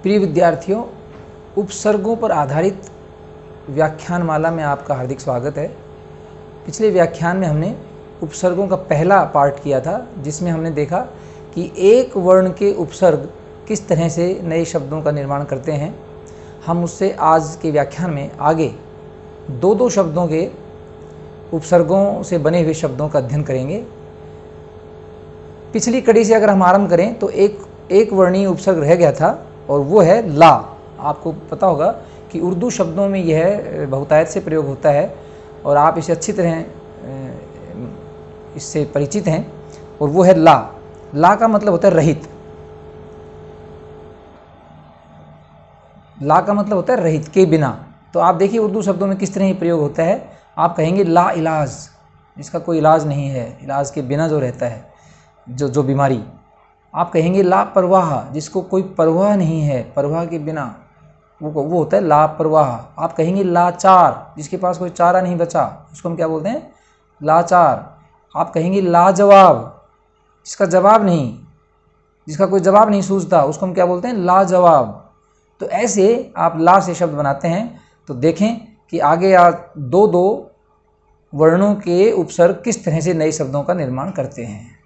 प्रिय विद्यार्थियों, उपसर्गों पर आधारित व्याख्यानमाला में आपका हार्दिक स्वागत है। पिछले व्याख्यान में हमने उपसर्गों का पहला पार्ट किया था, जिसमें हमने देखा कि एक वर्ण के उपसर्ग किस तरह से नए शब्दों का निर्माण करते हैं। हम उससे आज के व्याख्यान में आगे दो शब्दों के उपसर्गों से बने हुए शब्दों का अध्ययन करेंगे। पिछली कड़ी से अगर हम आरंभ करें तो एक वर्णीय उपसर्ग रह गया था और वो है ला। आपको पता होगा कि उर्दू शब्दों में यह बहुतायत से प्रयोग होता है और आप इसे अच्छी तरह इससे परिचित हैं, और वो है ला। ला का मतलब होता है रहित। ला का मतलब होता है रहित, के बिना। तो आप देखिए उर्दू शब्दों में किस तरह ये प्रयोग होता है। आप कहेंगे ला इलाज, जिसका कोई इलाज नहीं है, इलाज के बिना जो रहता है, जो बीमारी। आप कहेंगे लापरवाह, जिसको कोई परवाह नहीं है, परवाह के बिना, वो होता है लापरवाह। आप कहेंगे लाचार, जिसके पास कोई चारा नहीं बचा, उसको हम क्या बोलते हैं? लाचार। आप कहेंगे लाजवाब, जिसका जवाब नहीं, जिसका कोई जवाब नहीं सूझता, उसको हम क्या बोलते हैं? लाजवाब। तो ऐसे आप ला से शब्द बनाते हैं। तो देखें कि आगे दो वर्णों के उपसर्ग किस तरह से नए शब्दों का निर्माण करते हैं।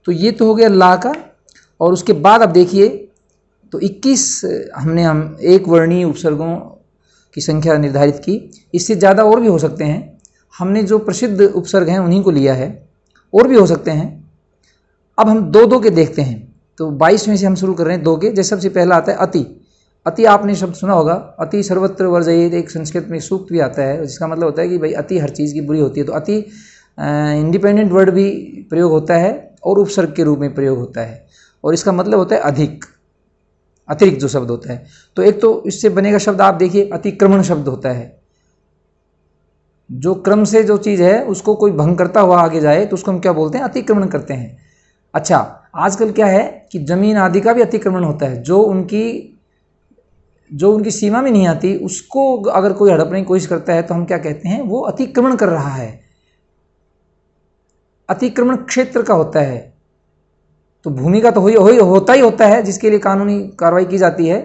तो ये तो हो गया ला का। और उसके बाद अब देखिए, तो 21 हम एक वर्णीय उपसर्गों की संख्या निर्धारित की। इससे ज़्यादा और भी हो सकते हैं। हमने जो प्रसिद्ध उपसर्ग हैं उन्हीं को लिया है, और भी हो सकते हैं। अब हम दो के देखते हैं। तो 22 में से हम शुरू कर रहे हैं दो के। जैसे सबसे पहला आता है अति। अति आपने शब्द सुना होगा, अति सर्वत्र वर्जयेत। एक संस्कृत में सूक्त भी आता है, जिसका मतलब होता है कि भाई अति हर चीज़ की बुरी होती है। तो अति इंडिपेंडेंट वर्ड भी प्रयोग होता है और उपसर्ग के रूप में प्रयोग होता है, और इसका मतलब होता है अधिक, अतिरिक्त जो शब्द होता है। तो एक तो इससे बनेगा शब्द, आप देखिए अतिक्रमण शब्द होता है। जो क्रम से जो चीज़ है उसको कोई भंग करता हुआ आगे जाए तो उसको हम क्या बोलते हैं? अतिक्रमण करते हैं। अच्छा, आजकल क्या है कि जमीन आदि का भी अतिक्रमण होता है। जो उनकी सीमा में नहीं आती, उसको अगर कोई हड़पने की कोशिश करता है तो हम क्या कहते हैं? वो अतिक्रमण कर रहा है। अतिक्रमण क्षेत्र का होता है। तो भूमि का तो होता ही होता है, जिसके लिए कानूनी कार्रवाई की जाती है।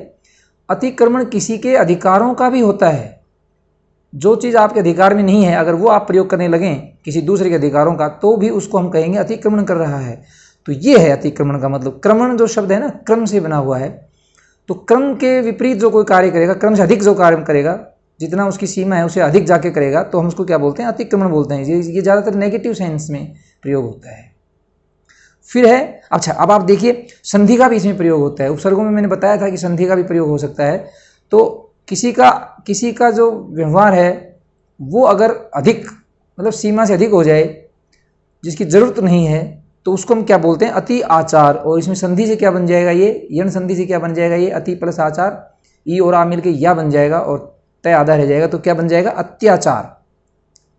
अतिक्रमण किसी के अधिकारों का भी होता है। जो चीज़ आपके अधिकार में नहीं है, अगर वो आप प्रयोग करने लगें किसी दूसरे के अधिकारों का, तो भी उसको हम कहेंगे अतिक्रमण कर रहा है। तो ये है अतिक्रमण का मतलब। क्रमण जो शब्द है ना, क्रम से बना हुआ है। तो क्रम के विपरीत जो कोई कार्य करेगा, क्रम से अधिक जो कार्य करेगा, जितना उसकी सीमा है उसे अधिक जाके करेगा, तो हम उसको क्या बोलते हैं? अतिक्रमण बोलते हैं। ये ज़्यादातर नेगेटिव सेंस में प्रयोग होता है। फिर है, अच्छा अब आप देखिए संधि का भी इसमें प्रयोग होता है। उपसर्गों में मैंने बताया था कि संधि का भी प्रयोग हो सकता है। तो किसी का जो व्यवहार है वो अगर अधिक, मतलब सीमा से अधिक हो जाए, जिसकी जरूरत नहीं है, तो उसको हम क्या बोलते हैं? अति आचार। और इसमें संधि से क्या बन जाएगा? ये यण संधि से क्या बन जाएगा? ये अति प्लस आचार, ई और आ मिल के या बन जाएगा और तय आधा रह जाएगा। तो क्या बन जाएगा? अत्याचार।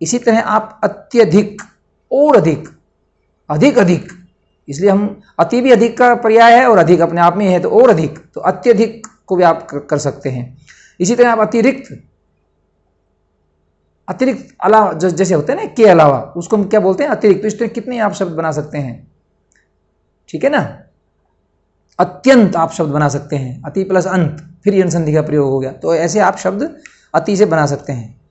इसी तरह आप अत्यधिक और अधिक, अधिक, इसलिए हम अति भी अधिक का पर्याय है और अधिक अपने आप में है, तो और अधिक, तो अत्यधिक को भी आप कर सकते हैं। इसी तरह आप अतिरिक्त अलावा, जैसे होते हैं ना के अलावा, उसको हम क्या बोलते हैं? अतिरिक्त। तो इस तरह कितने आप शब्द बना सकते हैं, ठीक है ना। अत्यंत आप शब्द बना सकते हैं, अति प्लस अंत, फिर यण संधि का प्रयोग हो गया। तो ऐसे आप शब्द अति से बना सकते हैं।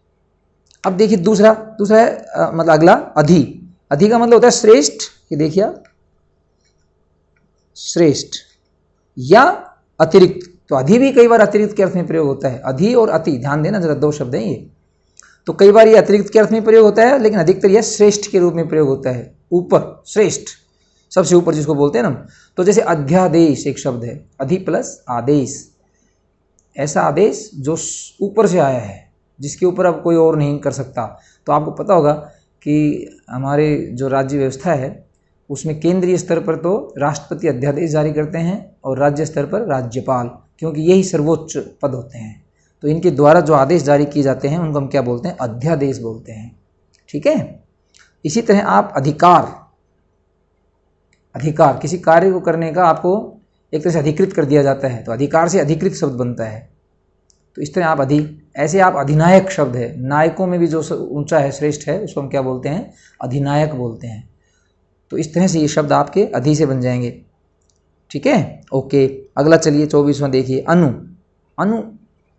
अब देखिए दूसरा है मतलब अगला अधि। अधि का मतलब होता है श्रेष्ठ। ये देखिए आप, श्रेष्ठ या अतिरिक्त। तो अधि भी कई बार अतिरिक्त के अर्थ में प्रयोग होता है। अधि और अति, ध्यान देना जरा, दो शब्द हैं ये। तो कई बार ये अतिरिक्त के अर्थ में प्रयोग होता है, लेकिन अधिकतर यह श्रेष्ठ के रूप में प्रयोग होता है। ऊपर, श्रेष्ठ, सबसे ऊपर जिसको बोलते हैं ना। तो जैसे अध्यादेश एक शब्द है, अधि प्लस आदेश। ऐसा आदेश जो ऊपर से आया है, जिसके ऊपर अब कोई और नहीं कर सकता। तो आपको पता होगा कि हमारे जो राज्य व्यवस्था है उसमें केंद्रीय स्तर पर तो राष्ट्रपति अध्यादेश जारी करते हैं और राज्य स्तर पर राज्यपाल, क्योंकि यही सर्वोच्च पद होते हैं। तो इनके द्वारा जो आदेश जारी किए जाते हैं उनको हम क्या बोलते हैं? अध्यादेश बोलते हैं, ठीक है। इसी तरह आप अधिकार, किसी कार्य को करने का आपको एक तरह से अधिकृत कर दिया जाता है, तो अधिकार से अधिकृत शब्द बनता है। तो इस तरह आप ऐसे आप अधिनायक शब्द है, नायकों में भी जो ऊंचा है, श्रेष्ठ है, उसको हम क्या बोलते हैं? अधिनायक बोलते हैं। तो इस तरह से ये शब्द आपके अधि से बन जाएंगे। ठीक है, ओके। अगला चलिए 24वां देखिए, अनु। अनु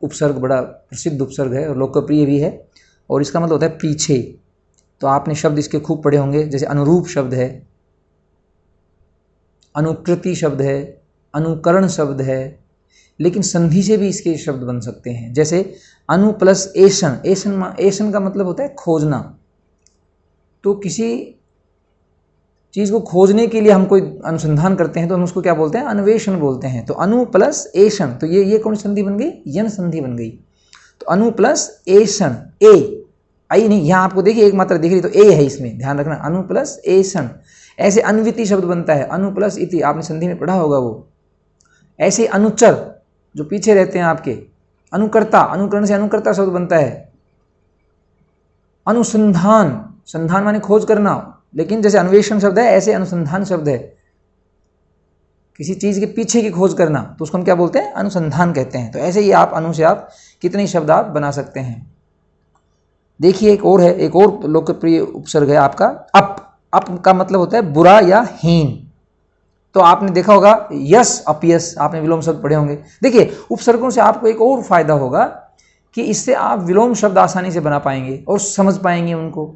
उपसर्ग बड़ा प्रसिद्ध उपसर्ग है और लोकप्रिय भी है, और इसका मतलब होता है पीछे। तो आपने शब्द इसके खूब पढ़े होंगे, जैसे अनुरूप शब्द है, अनुकृति शब्द है, अनुकरण शब्द है, लेकिन संधि से भी इसके शब्द बन सकते हैं। जैसे अनु प्लस एशन, एशन का मतलब होता है खोजना। तो किसी चीज़ को खोजने के लिए हम कोई अनुसंधान करते हैं तो हम उसको क्या बोलते हैं, अन्वेषण बोलते हैं। तो अनु प्लस एशन, तो ये कौन संधि बन गई, यन संधि बन गई। तो अनु प्लस एशन, ए आई नहीं, यहाँ आपको देखिए एक मात्रा दिख रही तो ए है, इसमें ध्यान रखना, अनु प्लस एशन। ऐसे अन्विति शब्द बनता है, अनु प्लस इति, आपने संधि में पढ़ा होगा वो। ऐसे अनुचर जो पीछे रहते हैं आपके, अनुकर्ता, अनुकरण से अनुकर्ता शब्द बनता है। अनुसंधान, संधान माने खोज करना, लेकिन जैसे अन्वेषण शब्द है ऐसे अनुसंधान शब्द है, किसी चीज के पीछे की खोज करना, तो उसको हम क्या बोलते हैं, अनुसंधान कहते हैं। तो ऐसे ही आप अनु से आप कितने शब्द आप बना सकते हैं। देखिए एक और है, एक और लोकप्रिय उपसर्ग है आपका अप। अप का मतलब होता है बुरा या हीन। तो आपने देखा होगा यस अपयस, आपने विलोम शब्द पढ़े होंगे। देखिए उपसर्गों से आपको एक और फायदा होगा कि इससे आप विलोम शब्द आसानी से बना पाएंगे और समझ पाएंगे उनको,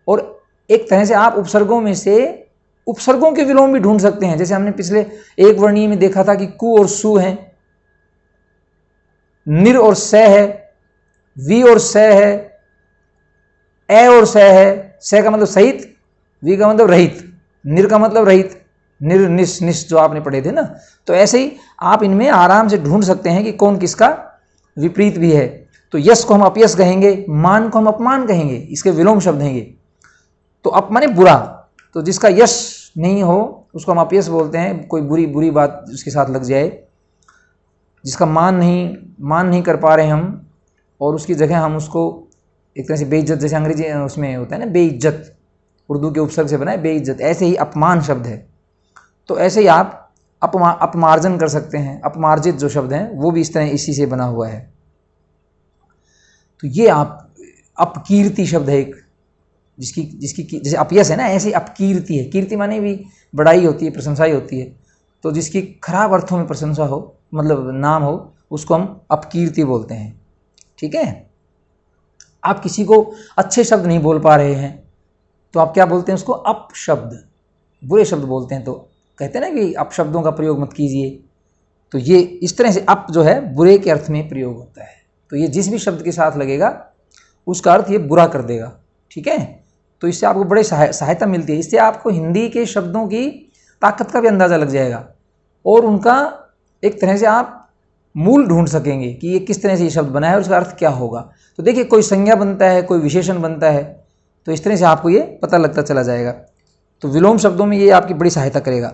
और एक तरह से आप उपसर्गों में से उपसर्गों के विलोम भी ढूंढ सकते हैं। जैसे हमने पिछले एक वर्णीय में देखा था कि कु और सु है, निर और स है, वी और स है, ए और स है। स का मतलब सहित, वी का मतलब रहित, निर का मतलब रहित, निर निस निस जो आपने पढ़े थे ना। तो ऐसे ही आप इनमें आराम से ढूंढ सकते हैं कि कौन किसका विपरीत भी है। तो यश को हम अपयश कहेंगे, मान को हम अपमान कहेंगे, इसके विलोम शब्द हैं ये। तो अप माने बुरा, तो जिसका यश नहीं हो उसको हम अपयश बोलते हैं, कोई बुरी बात उसके साथ लग जाए, जिसका मान नहीं कर पा रहे हम, और उसकी जगह हम उसको एक तरह से बेइज्जत, जैसे अंग्रेजी उसमें होता है ना बेइज्जत, उर्दू के उपसर्ग से बना है बेइज्जत, ऐसे ही अपमान शब्द है। तो ऐसे ही आप अपमार्जन कर सकते हैं, अपमार्जित जो शब्द हैं वो भी इस तरह इसी से बना हुआ है। तो ये आप अपकीर्ति शब्द है एक, जिसकी जैसे अपयश है ना, ऐसे अपकीर्ति है। कीर्ति माने भी बड़ाई होती है, प्रशंसा ही होती है। तो जिसकी खराब अर्थों में प्रशंसा हो, मतलब नाम हो, उसको हम अपकीर्ति बोलते हैं। ठीक है, आप किसी को अच्छे शब्द नहीं बोल पा रहे हैं तो आप क्या बोलते हैं, उसको अपशब्द, बुरे शब्द बोलते हैं। तो कहते हैं ना कि अपशब्दों का प्रयोग मत कीजिए। तो ये इस तरह से अप जो है बुरे के अर्थ में प्रयोग होता है। तो ये जिस भी शब्द के साथ लगेगा उसका अर्थ ये बुरा कर देगा। ठीक है, तो इससे आपको बड़े सहायता मिलती है। इससे आपको हिंदी के शब्दों की ताकत का भी अंदाज़ा लग जाएगा, और उनका एक तरह से आप मूल ढूंढ सकेंगे कि ये किस तरह से ये शब्द बना है और उसका अर्थ क्या होगा। तो देखिए कोई संज्ञा बनता है, कोई विशेषण बनता है, तो इस तरह से आपको ये पता लगता चला जाएगा। तो विलोम शब्दों में ये आपकी बड़ी सहायता करेगा।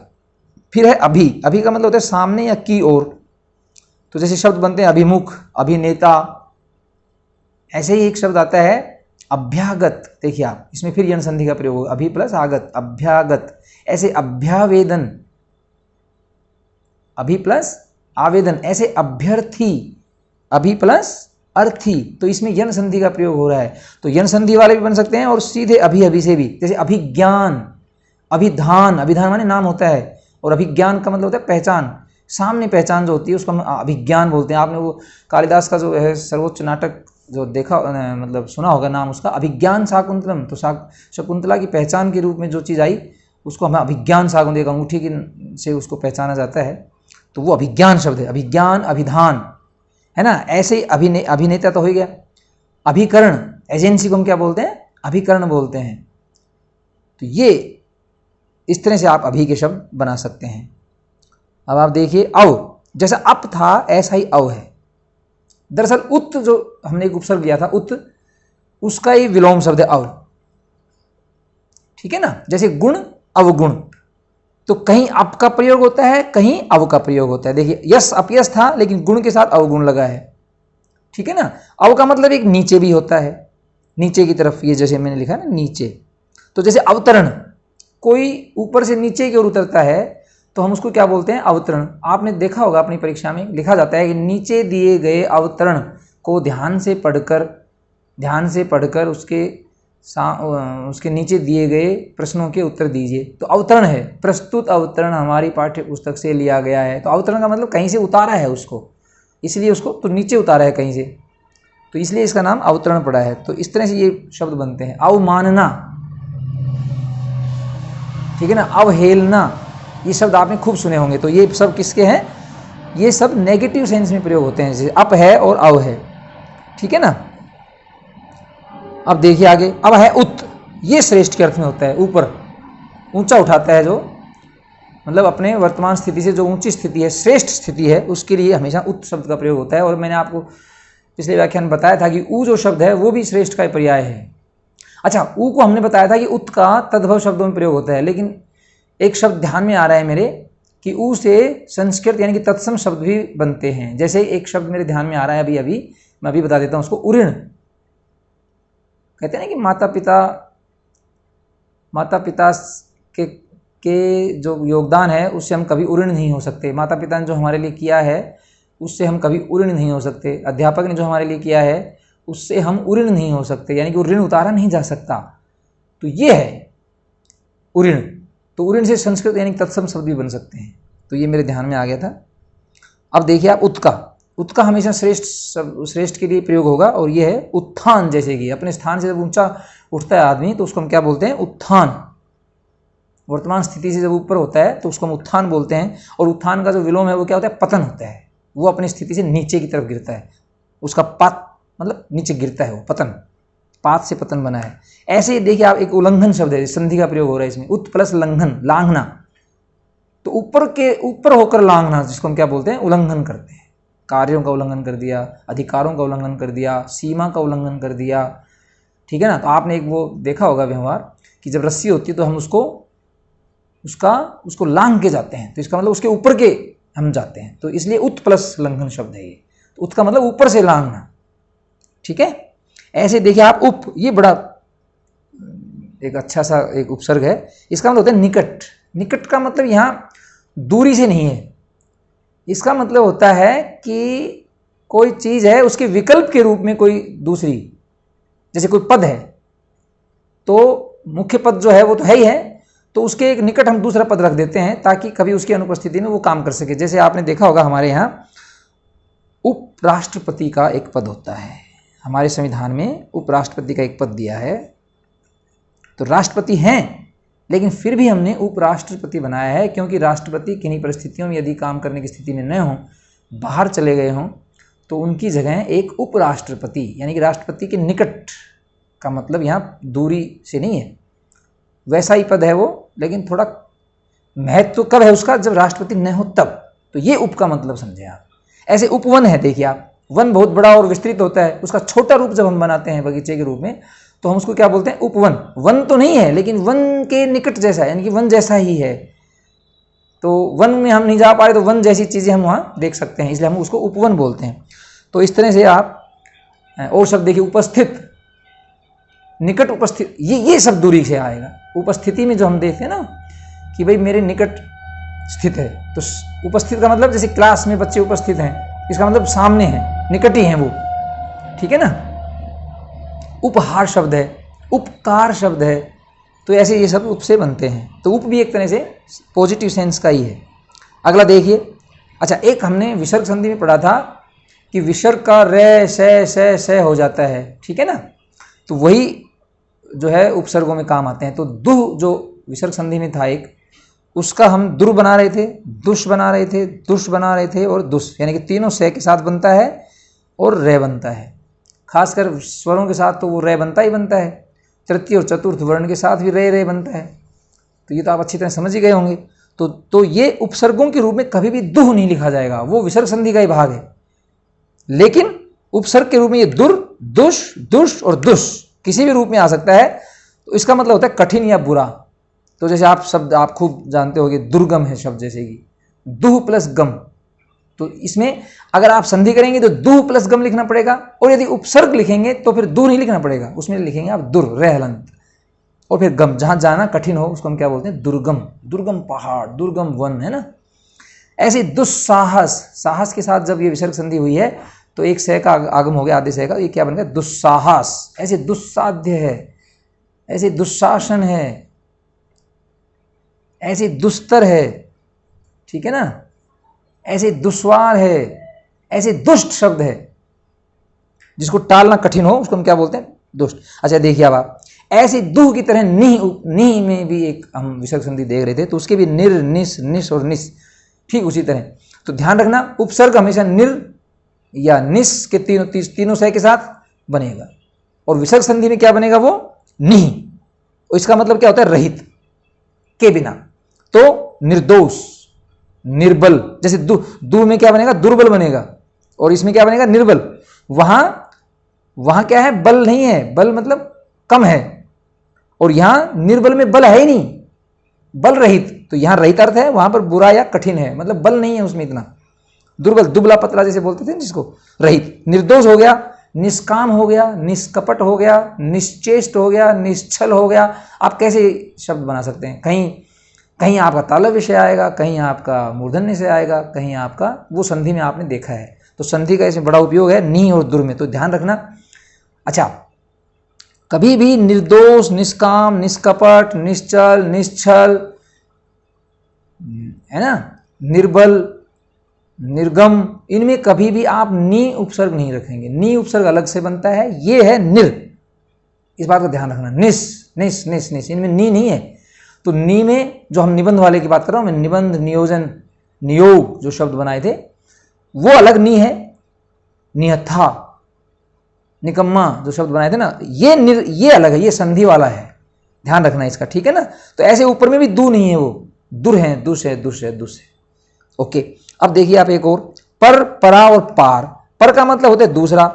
फिर है अभि। अभि का मतलब होता है सामने या की ओर। तो जैसे शब्द बनते हैं अभिमुख, अभिनेता। ऐसे ही एक शब्द आता है अभ्यागत। देखिए आप, इसमें फिर यन संधि का प्रयोग होगा, अभि प्लस आगत, अभ्यागत। ऐसे अभ्यावेदन, अभि प्लस आवेदन। ऐसे अभ्यर्थी, अभि प्लस अर्थी। तो इसमें यन संधि का प्रयोग हो रहा है। तो यन संधि वाले भी बन सकते हैं और सीधे अभि से भी। जैसे अभिज्ञान, अभिधान। अभिधान माने नाम होता है, और अभिज्ञान का मतलब होता है पहचान, सामने पहचान जो होती है उसको हम अभिज्ञान बोलते हैं। आपने वो कालिदास का जो है सर्वोच्च नाटक जो देखा, मतलब सुना होगा नाम उसका, अभिज्ञान शाकुंतलम। तो शकुंतला की पहचान के रूप में जो चीज़ आई उसको हमें अभिज्ञान शाकुंतल, एक अंगूठी की से उसको पहचाना जाता है। तो वो अभिज्ञान शब्द है, अभिज्ञान, अभिधान, है ना। ऐसे ही अभिनेता तो हो गया। अभिकरण, एजेंसी को हम क्या बोलते हैं, अभिकरण बोलते हैं। तो ये इस तरह से आप अभि के शब्द बना सकते हैं। अब आप देखिए अव, जैसा अप था ऐसा ही अव है। दरअसल उत जो हमने एक उपसर्ग लिया था, उत, उसका ही विलोम शब्द है अव। ठीक है ना। जैसे गुण, अवगुण। तो कहीं अप का प्रयोग होता है, कहीं अव का प्रयोग होता है। देखिए यस अपयस था, लेकिन गुण के साथ अवगुण लगा है। ठीक है ना। अव का मतलब एक नीचे भी होता है, नीचे की तरफ, ये जैसे मैंने लिखा है ना नीचे। तो जैसे अवतरण, कोई ऊपर से नीचे की ओर उतरता है तो हम उसको क्या बोलते हैं, अवतरण। आपने देखा होगा अपनी परीक्षा में लिखा जाता है कि नीचे दिए गए अवतरण को ध्यान से पढ़कर उसके उसके नीचे दिए गए प्रश्नों के उत्तर दीजिए। तो अवतरण है, प्रस्तुत अवतरण हमारी पाठ्य पुस्तक से लिया गया है। तो अवतरण का मतलब कहीं से उतारा है उसको, इसलिए उसको तो नीचे उतारा है कहीं से, तो इसलिए इसका नाम अवतरण पड़ा है। तो इस तरह से ये शब्द बनते हैं। अवमानना, ठीक है ना, अवहेलना, ये शब्द आपने खूब सुने होंगे। तो ये सब किसके हैं? ये सब नेगेटिव सेंस में प्रयोग होते हैं, जैसे अप है और अव है, ठीक है ना। अब देखिए आगे, अब है उत, ये श्रेष्ठ के अर्थ में होता है, ऊपर, ऊंचा उठाता है, जो मतलब अपने वर्तमान स्थिति से जो ऊंची स्थिति है, श्रेष्ठ स्थिति है, उसके लिए हमेशा उत शब्द का प्रयोग होता है। और मैंने आपको पिछले व्याख्यान में बताया था कि ऊ जो शब्द है वो भी श्रेष्ठ का पर्याय है। अच्छा, ऊ को हमने बताया था कि उत का तद्भव शब्दों में प्रयोग होता है, लेकिन एक शब्द ध्यान में आ रहा है मेरे कि ऊ से संस्कृत यानी कि तत्सम शब्द भी बनते हैं। जैसे एक शब्द मेरे ध्यान में आ रहा है अभी मैं अभी बता देता हूँ उसको, उऋण। कहते हैं ना कि माता पिता के जो योगदान है उससे हम कभी उऋण नहीं हो सकते। माता पिता ने जो हमारे लिए किया है उससे हम कभी उऋण नहीं हो सकते। अध्यापक ने जो हमारे लिए किया है उससे हम उऋण नहीं हो सकते, यानी कि ऋण उतारा नहीं जा सकता। तो ये है उऋण। तो उऋण से संस्कृत यानी तत्सम शब्द भी बन सकते हैं। तो ये मेरे ध्यान में आ गया था। अब देखिए आप, उत्का हमेशा श्रेष्ठ के लिए प्रयोग होगा। और ये है उत्थान, जैसे कि अपने स्थान से जब ऊंचा उठता है आदमी तो उसको हम क्या बोलते हैं? उत्थान। वर्तमान स्थिति से जब ऊपर होता है तो उसको हम उत्थान बोलते हैं। और उत्थान का जो विलोम है वो क्या होता है? पतन होता है। वो अपनी स्थिति से नीचे की तरफ गिरता है, उसका पात मतलब नीचे गिरता है, वो पतन, पात से पतन बना है। ऐसे ही देखिए आप, एक उल्लंघन शब्द है, संधि का प्रयोग हो रहा है इसमें, उत प्लस लंघन, लांघना। तो ऊपर होकर लांघना, जिसको हम क्या बोलते हैं? उल्लंघन करते हैं। कार्यों का उल्लंघन कर दिया, अधिकारों का उल्लंघन कर दिया, सीमा का उल्लंघन कर दिया, ठीक है ना। तो आपने एक वो देखा होगा व्यवहार कि जब रस्सी होती है तो हम उसको लांघ के जाते हैं, तो इसका मतलब उसके ऊपर के हम जाते हैं। तो इसलिए उत प्लस लंघन शब्द है ये। तो उत का मतलब ऊपर से लांघना, ठीक है। ऐसे देखिए आप, उप, ये बड़ा एक अच्छा सा एक उपसर्ग है। इसका मतलब होता है निकट। निकट का मतलब यहाँ दूरी से नहीं है, इसका मतलब होता है कि कोई चीज है उसके विकल्प के रूप में कोई दूसरी, जैसे कोई पद है तो मुख्य पद जो है वो तो है ही है, तो उसके एक निकट हम दूसरा पद रख देते हैं ताकि कभी उसकी अनुपस्थिति में वो काम कर सके। जैसे आपने देखा होगा हमारे यहाँ उपराष्ट्रपति का एक पद होता है, हमारे संविधान में उपराष्ट्रपति का एक पद दिया है। तो राष्ट्रपति हैं लेकिन फिर भी हमने उपराष्ट्रपति बनाया है, क्योंकि राष्ट्रपति किन्हीं परिस्थितियों में यदि काम करने की स्थिति में न हों, बाहर चले गए हों, तो उनकी जगह एक उपराष्ट्रपति यानी कि राष्ट्रपति के निकट का मतलब यहाँ दूरी से नहीं है, वैसा ही पद है वो, लेकिन थोड़ा महत्व तो कब है उसका? जब राष्ट्रपति न हो तब। तो ये उप का मतलब समझे आप। ऐसे उपवन है, देखिए आप, वन बहुत बड़ा और विस्तृत होता है, उसका छोटा रूप जब हम बनाते हैं बगीचे के रूप में तो हम उसको क्या बोलते हैं? उपवन। वन तो नहीं है लेकिन वन के निकट जैसा है, यानी कि वन जैसा ही है। तो वन में हम नहीं जा पा रहे तो वन जैसी चीजें हम वहाँ देख सकते हैं, इसलिए हम उसको उपवन बोलते हैं। तो इस तरह से आप और शब्द देखिए, उपस्थित, निकट उपस्थित, ये सब दूरी से आएगा। उपस्थिति में जो हम देखते हैं ना कि भाई मेरे निकट स्थित है, तो उपस्थित का मतलब जैसे क्लास में बच्चे उपस्थित हैं, इसका मतलब सामने है, निकट ही है वो, ठीक है ना। उपहार शब्द है, उपकार शब्द है, तो ऐसे ये सब उप से बनते हैं। तो उप भी एक तरह से पॉजिटिव सेंस का ही है। अगला देखिए, अच्छा, एक हमने विसर्ग संधि में पढ़ा था कि विसर्ग का रे से हो जाता है, ठीक है ना। तो वही जो है उपसर्गों में काम आते हैं। तो दुह जो विसर्ग संधि में था एक, उसका हम दुर बना रहे थे, दुष बना रहे थे, दुष बना रहे थे और दुष, यानी कि तीनों से के साथ बनता है और रे बनता है। खासकर स्वरों के साथ तो वो रे बनता ही बनता है, तृतीय और चतुर्थ वर्ण के साथ भी रे बनता है। तो ये तो आप अच्छी तरह समझ ही गए होंगे। तो ये उपसर्गों के रूप में कभी भी दुह नहीं लिखा जाएगा, वो विसर्ग संधि का ही भाग है। लेकिन उपसर्ग के रूप में ये दुर, दुष, दुष और दुष किसी भी रूप में आ सकता है। तो इसका मतलब होता है कठिन या बुरा। तो जैसे आप शब्द आप खूब जानते होंगे, दुर्गम है शब्द, जैसे कि दुह प्लस गम। तो इसमें अगर आप संधि करेंगे तो दुह प्लस गम लिखना पड़ेगा, और यदि उपसर्ग लिखेंगे तो फिर दुह नहीं लिखना पड़ेगा, उसमें लिखेंगे आप दुर, रे हलंत, और फिर गम। जहां जाना कठिन हो उसको हम क्या बोलते हैं? दुर्गम। दुर्गम पहाड़, दुर्गम वन, है ना। ऐसे दुस्साहस, साहस के साथ जब ये विसर्ग संधि हुई है तो एक सह का आगम हो गया, आधे सह का, ये क्या बन गया? दुस्साहस। ऐसे दुस्साध्य है, ऐसे दुशासन है, ऐसे दुस्तर है, ठीक है ना, ऐसे दुश्वार है, ऐसे दुष्ट शब्द है जिसको टालना कठिन हो, उसको हम क्या बोलते हैं? दुष्ट। अच्छा देखिए अब आप, ऐसे दुह की तरह नी में भी एक हम विसर्ग संधि देख रहे थे, तो उसके भी निर, निस, निस और निस, ठीक उसी तरह। तो ध्यान रखना, उपसर्ग हमेशा निर या निस के तीनों सह के साथ बनेगा, और विसर्ग संधि में क्या बनेगा? वो नी। और इसका मतलब क्या होता है? रहित, के बिना। तो निर्दोष, निर्बल, जैसे दु में क्या बनेगा? दुर्बल बनेगा, और इसमें क्या बनेगा? निर्बल। वहां क्या है? बल नहीं है, बल मतलब कम है, और यहां निर्बल में बल है ही नहीं, बल रहित। तो यहां रहित अर्थ है, वहां पर बुरा या कठिन है, मतलब बल नहीं है उसमें इतना, दुर्बल, दुबला पतला जैसे बोलते थे जिसको, रहित। निर्दोष हो गया, निष्काम हो गया, निष्कपट हो गया, निश्चेष्ट हो गया, निश्चल हो गया। आप कैसे शब्द बना सकते हैं? कहीं आपका तालव्य विषय आएगा, कहीं आपका मूर्धन्य से आएगा, कहीं आपका, वो संधि में आपने देखा है। तो संधि का इसमें बड़ा उपयोग है नी और दुर में, तो ध्यान रखना। अच्छा, कभी भी निर्दोष, निष्काम, निष्कपट, निश्चल, निश्चल, है ना, निर्बल, निर्गम, इनमें कभी भी आप नी उपसर्ग नहीं रखेंगे। नी उपसर्ग अलग से बनता है, ये है निर, इस बात का ध्यान रखना। निस, निस, निस, निस, इनमें नी नहीं है। तो नी में जो हम निबंध वाले की बात कर रहा हूं मैं, निबंध, नियोजन, नियोग जो शब्द बनाए थे, वो अलग नी है। निहत्था, निकम्मा जो शब्द बनाए थे ना, ये अलग है, ये संधि वाला है, ध्यान रखना इसका, ठीक है ना। तो ऐसे ऊपर में भी दू नहीं है, वो दुर है, दुष है, दुष है, दुष है। ओके, अब देखिए आप एक और, पर, परा और पार। पर का मतलब होता है दूसरा,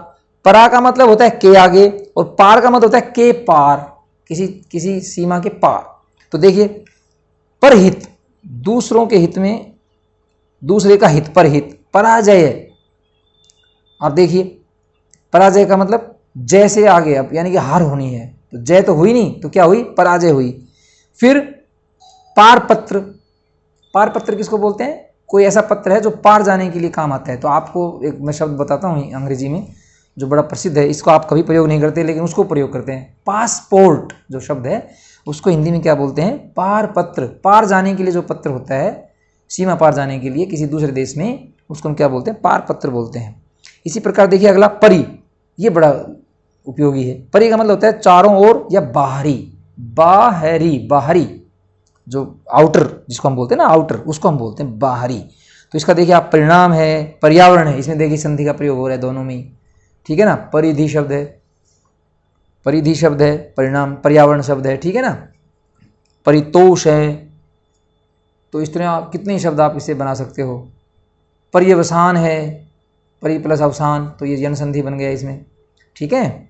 परा का मतलब होता है के आगे, और पार का मतलब होता है के पार, किसी सीमा के पार। तो देखिए, परहित, दूसरों के हित में, दूसरे का हित, परहित। पराजय, आप देखिए, पराजय का मतलब जय से आगे, अब यानी कि हार होनी है, तो जय तो हुई नहीं, तो क्या हुई? पराजय हुई। फिर पारपत्र, पारपत्र किसको बोलते हैं? कोई ऐसा पत्र है जो पार जाने के लिए काम आता है। तो आपको एक मैं शब्द बताता हूँ अंग्रेजी में जो बड़ा प्रसिद्ध है, इसको आप कभी प्रयोग नहीं करते लेकिन उसको प्रयोग करते हैं। पासपोर्ट जो शब्द है उसको हिंदी में क्या बोलते हैं? पारपत्र। पार जाने के लिए जो पत्र होता है, सीमा पार जाने के लिए किसी दूसरे देश में, उसको हम क्या बोलते हैं? पारपत्र बोलते हैं। इसी प्रकार देखिए अगला, परि, ये बड़ा उपयोगी है। परि का मतलब होता है चारों ओर या बाहरी, बाहरी, बाहरी, जो आउटर जिसको हम बोलते हैं ना, आउटर, उसको हम बोलते हैं बाहरी। तो इसका देखिए आप, परिणाम है, पर्यावरण है, इसमें देखिए संधि का प्रयोग हो रहा है दोनों में, ठीक है ना। परिधि शब्द है, परिधि शब्द है, परिणाम पर्यावरण शब्द है, ठीक है ना। परितोष है, तो इस तरह आप कितने शब्द आप इसे बना सकते हो। पर्यवसान है, परि प्लस अवसान, तो ये जन संधि बन गया इसमें, ठीक है।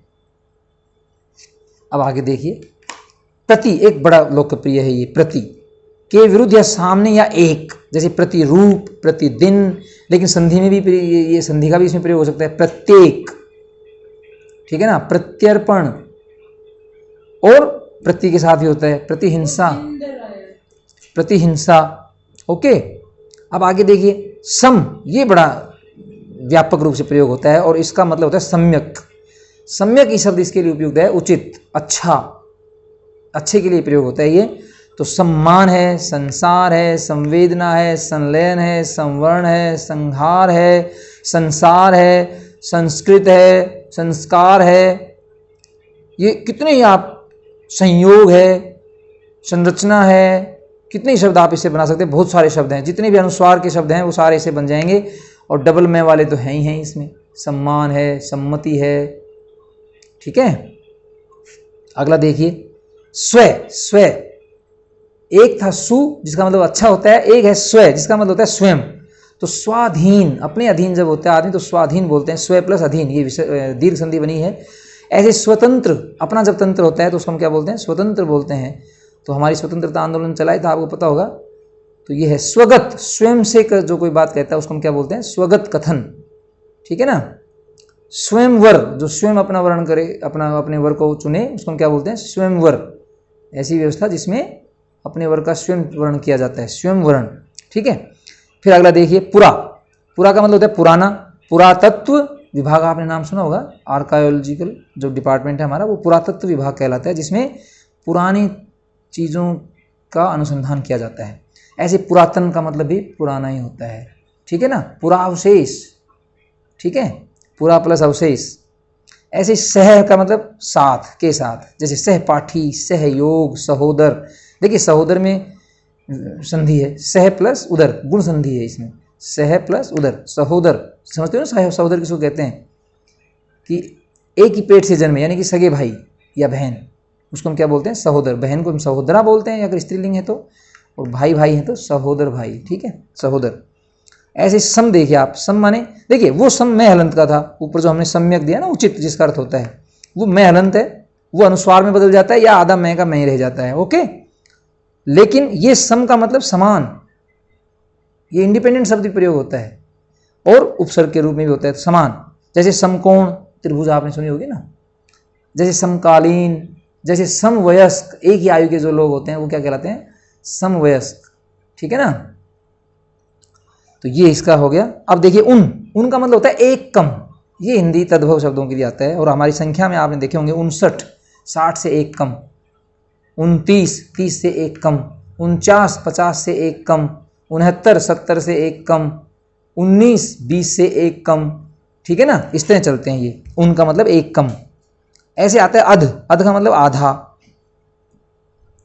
अब आगे देखिए, प्रति, एक बड़ा लोकप्रिय है ये, प्रति के विरुद्ध या सामने या एक, जैसे प्रतिरूप, प्रतिदिन, लेकिन संधि में भी ये संधि का भी इसमें प्रयोग हो सकता है, प्रत्येक, ठीक है ना। प्रत्यर्पण, और प्रति के साथ भी होता है प्रतिहिंसा, प्रतिहिंसा, ओके। अब आगे देखिए, सम, ये बड़ा व्यापक रूप से प्रयोग होता है और इसका मतलब होता है सम्यक। सम्यक ही शब्द इसके लिए उपयुक्त है, उचित, अच्छा, अच्छे के लिए प्रयोग होता है ये। तो सम्मान है, संसार है, संवेदना है, संलयन है, संवरण है, संहार है, संसार है, संस्कृत है, संस्कार है, ये कितने ही आप, संयोग है, संरचना है, कितने ही शब्द आप इससे बना सकते हैं। बहुत सारे शब्द हैं, जितने भी अनुस्वार के शब्द हैं वो सारे इससे बन जाएंगे, और डबल में वाले तो हैं ही हैं इसमें। सम्मान है, सम्मति है, ठीक है। अगला देखिए, स्व, स्व, एक था सु जिसका मतलब अच्छा होता है, एक है स्व जिसका मतलब होता है स्वयं। तो स्वाधीन, अपने अधीन जब होता है आदमी तो स्वाधीन बोलते हैं, स्व प्लस अधीन, ये दीर्घ संधि बनी है। ऐसे स्वतंत्र, अपना जब तंत्र होता है तो उसको हम क्या बोलते हैं? स्वतंत्र बोलते हैं। तो हमारी स्वतंत्रता आंदोलन चलाए था, आपको पता होगा। तो ये है स्वगत, स्वयं से जो कोई बात कहता है उसको हम क्या बोलते हैं? स्वगत कथन, ठीक है ना। स्वयंवर, जो स्वयं अपना वर्ण करे, अपने वर को चुने, उसको हम क्या बोलते हैं? स्वयंवर। ऐसी व्यवस्था जिसमें अपने वर का स्वयं वर्ण किया जाता है, स्वयं वर्ण, ठीक है। फिर अगला देखिए, पुरा, पुरा का मतलब होता है पुराना। पुरातत्व विभाग आपने नाम सुना होगा, आर्कायोलॉजिकल जो डिपार्टमेंट है हमारा, वो पुरातत्व विभाग कहलाता है, जिसमें पुरानी चीज़ों का अनुसंधान किया जाता है। ऐसे पुरातन का मतलब भी पुराना ही होता है, ठीक है ना, पुरावशेष, ठीक है, पुरा प्लस अवशेष। ऐसे सह का मतलब साथ, के साथ, जैसे सहपाठी, सहयोग, सहोदर। देखिए सहोदर में संधि है, सह प्लस उदर, गुण संधि है इसमें, सह प्लस उदर, सहोदर। समझते हो ना सहोदर किसको कहते हैं, कि एक ही पेट से जन्मे, यानी कि सगे भाई या बहन, उसको हम क्या बोलते हैं, सहोदर। बहन को हम सहोदरा बोलते हैं अगर स्त्रीलिंग है तो, और भाई भाई है तो सहोदर भाई, ठीक है, सहोदर। ऐसे सम देखिए आप, सम माने देखिए वो सम में हलंत का था, ऊपर जो हमने सम्यक दिया ना, उचित, जिसका अर्थ होता है वो में हलंत है, वो अनुस्वार में बदल जाता है या आधा में का में रह जाता है, ओके। लेकिन ये सम का मतलब समान, ये इंडिपेंडेंट शब्द प्रयोग होता है, और उपसर्ग के रूप में भी होता है समान। जैसे समकोण त्रिभुज आपने सुनी होगी ना, जैसे समकालीन, जैसे समवयस्क, एक ही आयु के जो लोग होते हैं वो क्या कहलाते हैं, समवयस्क, ठीक है ना। तो ये इसका हो गया। अब देखिए उन का मतलब होता है एक कम, ये हिंदी तद्भव शब्दों के लिए आता है। और हमारी संख्या में आपने देखे होंगे 59, 60 से एक कम, 29, 30 से एक कम, 49, 50 से एक कम, 69, 70 से एक कम, 19, 20 से एक कम, ठीक है ना, इस तरह चलते हैं ये। उनका मतलब एक कम। ऐसे आता है अध, अध का मतलब आधा,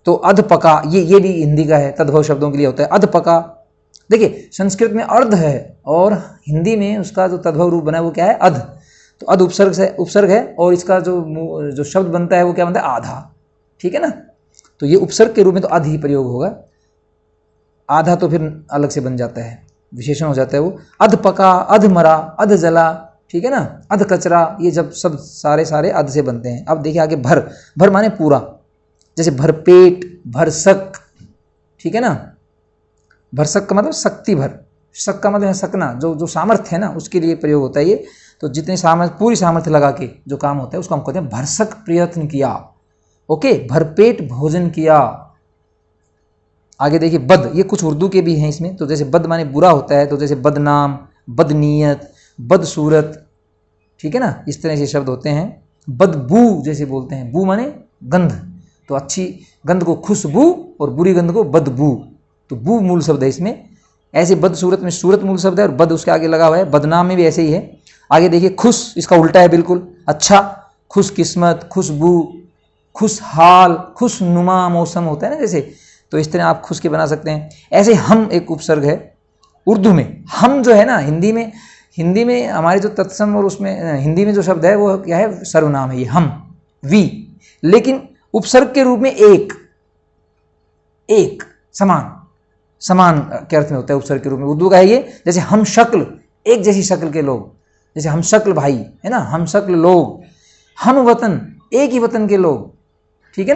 तो अध पका, ये भी हिंदी का है, तद्भव शब्दों के लिए होता है अध पका। देखिए संस्कृत में अर्ध है और हिंदी में उसका जो तद्भव रूप बना है वो क्या है, अध। तो अध उपसर्ग से उपसर्ग है, और इसका जो शब्द बनता है वो क्या बनता है, आधा, ठीक है ना। तो ये उपसर्ग के रूप में तो अध ही प्रयोग होगा, आधा तो फिर अलग से बन जाता है, विशेषण हो जाता है वो। अध पका, अध मरा, अध जला, ठीक है ना, अध कचरा, ये जब सब सारे अध से बनते हैं। अब देखिए आगे भर, भर माने पूरा, जैसे भरपेट, भरसक, ठीक है ना। भरसक का मतलब शक्ति भर, शक का मतलब है सकना, जो सामर्थ्य है ना उसके लिए प्रयोग होता है ये। तो जितने सामर्थ्य, पूरी सामर्थ्य लगा के जो काम होता है उसको हम कहते हैं भरसक प्रयत्न किया, ओके, भरपेट भोजन किया। आगे देखिए बद, ये कुछ उर्दू के भी हैं इसमें। तो जैसे बद माने बुरा होता है, तो जैसे बदनाम, बदनीयत, बदसूरत, ठीक है ना, इस तरह से शब्द होते हैं। बदबू जैसे बोलते हैं, बू माने गंध, तो अच्छी गंध को खुशबू और बुरी गंध को बदबू, तो बू मूल शब्द है इसमें। ऐसे बदसूरत में सूरत मूल शब्द है और बद उसके आगे लगा हुआ है। बदनाम में भी ऐसे ही है। आगे देखिए खुश, इसका उल्टा है बिल्कुल, अच्छा, खुश किस्मत, खुशबू, खुशहाल, खुशनुमा मौसम होता है ना जैसे, तो इस तरह आप खुश के बना सकते हैं। ऐसे हम एक उपसर्ग है उर्दू में। हम जो है ना, हिंदी में हमारे जो तत्सम और उसमें हिंदी में जो शब्द है वो क्या है, सर्वनाम है ये हम, वी। लेकिन उपसर्ग के रूप में एक समान के अर्थ में होता है उपसर्ग के रूप में। उर्दू का है ये, जैसे हम शक्ल, एक जैसी शक्ल के लोग, जैसे हम शक्ल भाई है ना, हम शक्ल लोग। हम वतन, एक ही वतन के लोग,